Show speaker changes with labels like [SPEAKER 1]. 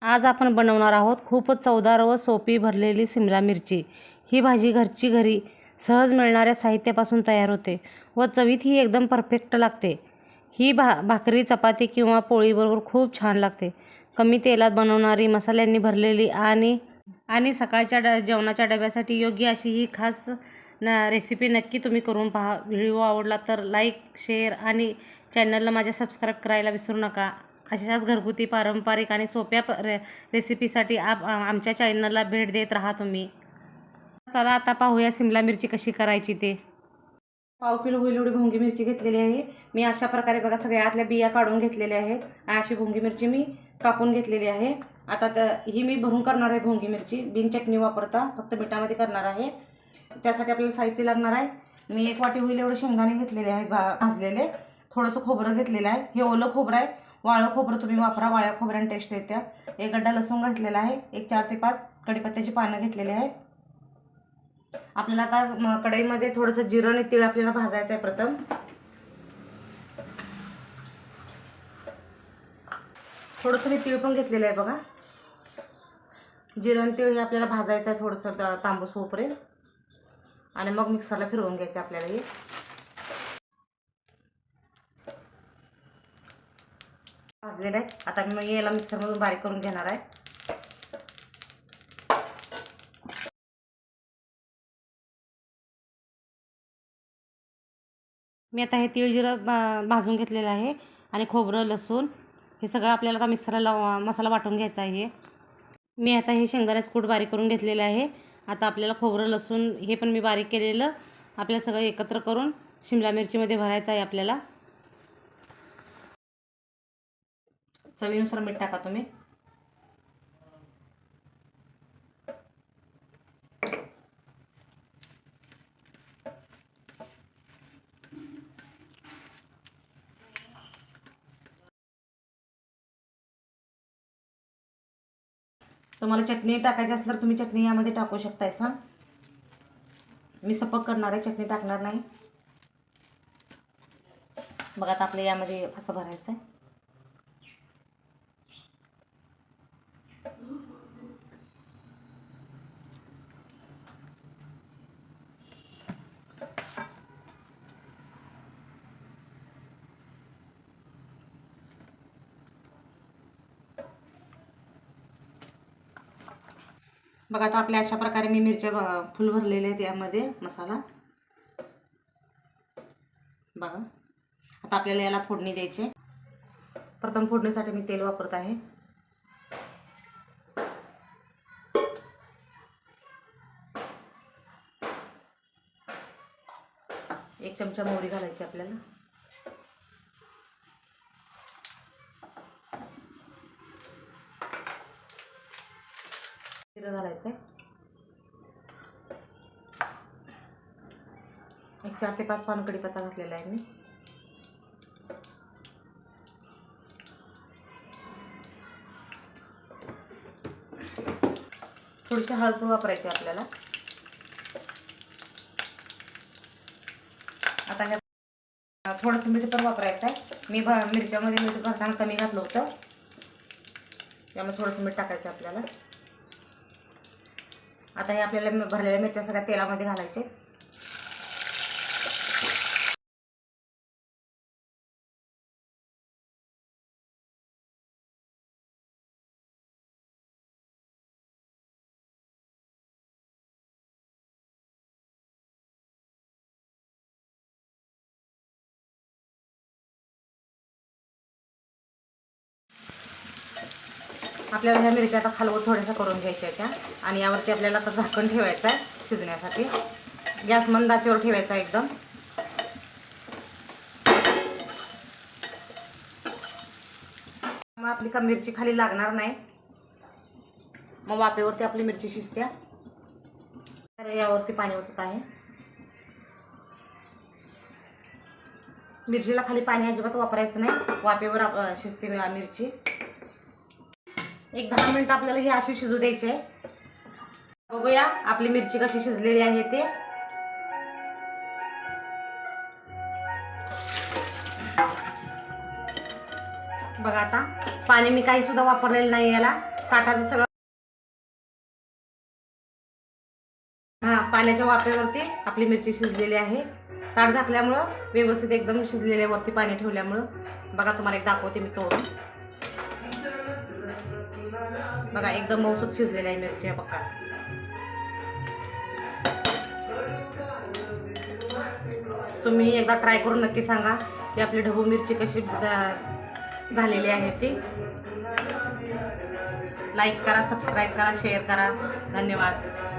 [SPEAKER 1] आज आपण बनवणार आहोत खूपच चवदार व सोपी भरलेली सिमला मिरची। ही भाजी घरची घरी सहज मिळणाऱ्या साहित्यापासून तयार होते व चवीत ही एकदम परफेक्ट लागते। ही भाकरी, चपाती किंवा पोळीबरोबर खूप छान लागते। कमी तेलात बनवणारी, मसाल्यांनी भरलेली आणि सकाळच्या जेवणाच्या डब्यासाठी योग्य अशी ही खास रेसिपी नक्की तुम्ही करून पहा। व्हिडिओ आवडला तर लाईक, शेअर आणि चॅनलला माझ्या सबस्क्राईब करायला विसरू नका। अशाच घरगुती, पारंपरिक आणि सोप्या रेसिपीसाठी आमच्या चॅनलला भेट देत राहा तुम्ही। चला आता पाहूया सिमला मिरची कशी करायची ते। पाव किलो होईल एवढी भोंगी मिरची घेतलेली आहे मी। अशा प्रकारे बघा सगळ्या आतल्या बिया काढून घेतलेल्या आहेत। अशी भोंगी मिरची मी कापून घेतलेली आहे। आता ही मी भरून करणार आहे भोंगी मिरची, बिन चटणी वापरता, फक्त मिठामध्ये करणार आहे। त्यासाठी आपल्याला साहित्य लागणार आहे। मी 1 वाटी होईल एवढे शेंगदाणे घेतलेले आहेत भाजलेले, थोडंसं खोबरं घेतलेलं आहे। हे ओलं खोबरं आहे, वाळं खोबरं तुम्ही वापरा, वाळ्या खोबऱ्याने टेस्ट येते। 1 गड्डा लसूण घेतलेला आहे, 4 ते 5 कढीपत्त्याची पानं घेतलेली आहेत। आपल्याला आता कढईमध्ये थोडंसं जिरं आणि तीळ आपल्याला भाजायचं आहे प्रथम। थोडंसं मी तीळ पण घेतलेलं आहे बघा। जिरं आणि तीळ हे आपल्याला भाजायचं आहे थोडंसं तांबूस होईपर्यंत, आणि मग मिक्सरला फिरवून घ्यायचं आपल्याला। हे भाजलेलं आहे। आता मी याला मिक्सरमधून बारीक करून घेणार आहे। मी आता हे तीळ जिरं भाजून घेतलेलं आहे, आणि खोबरं, लसूण हे सगळं आपल्याला आता मिक्सरला मसाला वाटून घ्यायचा आहे। मी आता हे शेंगदाण्याचं कूट बारीक करून घेतलेलं आहे। आता आपल्याला खोबरं, लसूण हे पण मी बारीक केलेलं आपल्याला सगळं एकत्र करून शिमला मिरचीमध्ये भरायचं आहे आपल्याला। चवीनुसार मीठ टाका तुम्ही। तुम्हाला चटणी टाकायची असल्यास तर तुम्ही चटणी यामध्ये टाकू शकतायसा। मी सपक करणार आहे, चटणी टाकणार नाही। बघा आता आपल्या यामध्ये असं भरायचं आहे। बघा आता आपल्या अशा प्रकारे मी मिरच्या फुल भरलेले आहेत यामध्ये मसाला। बघा आता आपल्याला याला फोडणी द्यायची। प्रथम फोडणीसाठी मी तेल वापरत आहे। 1 चमचा मोहरी घालायची आपल्याला। जिरं घालायचं, 4 ते 5 पानं कढीपत्ता घातलेला आहे मी। थोडीशी हळद वापरायची आपल्याला। आता हे थोडंसं मीठ पण वापरायचं आहे। मी मिरच्यामध्ये मीठ भरताना कमी घातलं होतं, त्यामुळे थोडंसं मीठ टाकायचं आपल्याला। आता हे आपल्याला भरलेल्या मिरच्या सगळ्या तेलामध्ये घालायचे। आपल्याला ह्या मिरच्या आता खालवर थोड्याशा करून घ्यायच्या त्या, आणि यावरती आपल्याला आता झाकण ठेवायचं आहे शिजण्यासाठी। गॅस मंद आचेवर ठेवायचा एकदम। मग आपली का मिरची खाली लागणार नाही, मग वाफेवरती आपली मिरची शिजते। तर यावरती पाणी ओतत आहे। मिरचीला खाली पाणी अजिबात वापरायचं नाही, वाफेवर शिजते मिरची। 1-10 मिनिट आपल्याला ही अशी शिजू द्यायची आहे। बघूया आपली मिरची कशी शिजलेली आहे ते। बघा आता पाणी मी काही सुद्धा वापरलेलं नाही याला, ताटाचं सगळं पाण्याच्या वाफेवरती आपली मिरची शिजलेली आहे. ताट झाकल्यामुळं व्यवस्थित एकदम शिजलेल्या वरती पाणी ठेवल्यामुळं बघा तुम्हाला एक दाखवते मी तोडून. बघा एकदम मऊसूत शिजलेल्या आहे मिरची बघा. तुम्ही एकदा ट्राय करून नक्की सांगा की आपली ढबू मिरची कशी झालेली आहे ती. लाईक करा, सबस्क्राईब करा, शेअर करा. धन्यवाद.